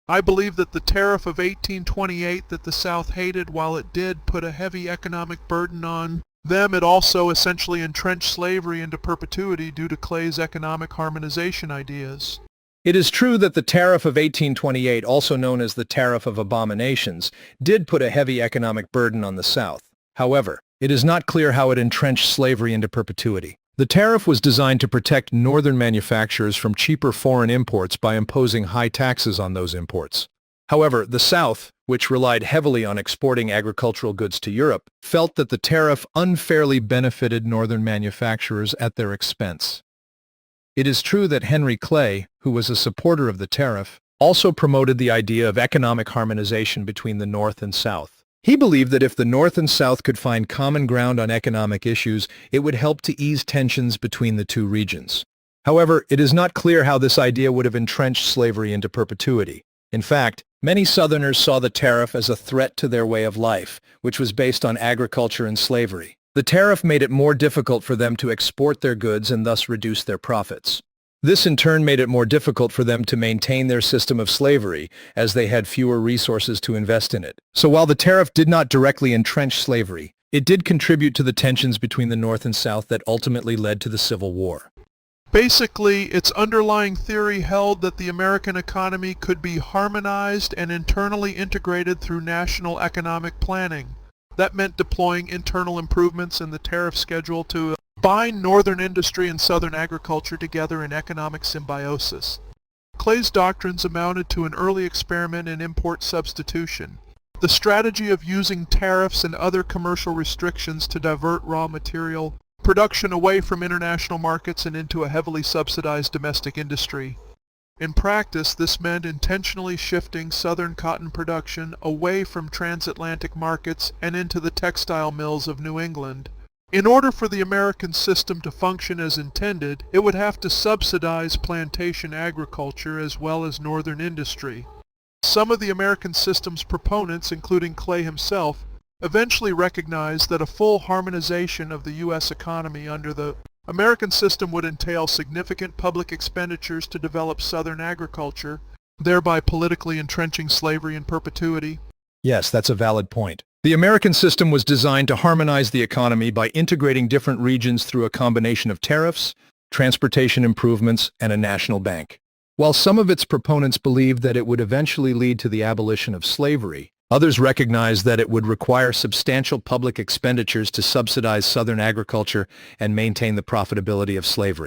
I believe that the tariff of 1828 that the South hated, while it did put a heavy economic burden on them, it also essentially entrenched slavery into perpetuity due to Clay's economic harmonization ideas. It is true that the Tariff of 1828, also known as the Tariff of Abominations, did put a heavy economic burden on the South. However, it is not clear how it entrenched slavery into perpetuity. The tariff was designed to protect northern manufacturers from cheaper foreign imports by imposing high taxes on those imports. However, the South, which relied heavily on exporting agricultural goods to Europe, felt that the tariff unfairly benefited northern manufacturers at their expense. It is true that Henry Clay, who was a supporter of the tariff, also promoted the idea of economic harmonization between the North and South. He believed that if the North and South could find common ground on economic issues, it would help to ease tensions between the two regions. However, it is not clear how this idea would have entrenched slavery into perpetuity. In fact, many Southerners saw the tariff as a threat to their way of life, which was based on agriculture and slavery. The tariff made it more difficult for them to export their goods and thus reduce their profits. This in turn made it more difficult for them to maintain their system of slavery, as they had fewer resources to invest in it. So while the tariff did not directly entrench slavery, it did contribute to the tensions between the North and South that ultimately led to the Civil War. Basically, its underlying theory held that the American economy could be harmonized and internally integrated through national economic planning. That meant deploying internal improvements in the tariff schedule to bind northern industry and southern agriculture together in economic symbiosis. Clay's doctrines amounted to an early experiment in import substitution. The strategy of using tariffs and other commercial restrictions to divert raw material production away from international markets and into a heavily subsidized domestic industry. In practice, this meant intentionally shifting southern cotton production away from transatlantic markets and into the textile mills of New England. In order for the American system to function as intended, it would have to subsidize plantation agriculture as well as northern industry. Some of the American system's proponents, including Clay himself, eventually recognized that a full harmonization of the U.S. economy under the American system would entail significant public expenditures to develop southern agriculture, thereby politically entrenching slavery in perpetuity. Yes, that's a valid point. The American system was designed to harmonize the economy by integrating different regions through a combination of tariffs, transportation improvements, and a national bank. While some of its proponents believed that it would eventually lead to the abolition of slavery, others recognized that it would require substantial public expenditures to subsidize southern agriculture and maintain the profitability of slavery.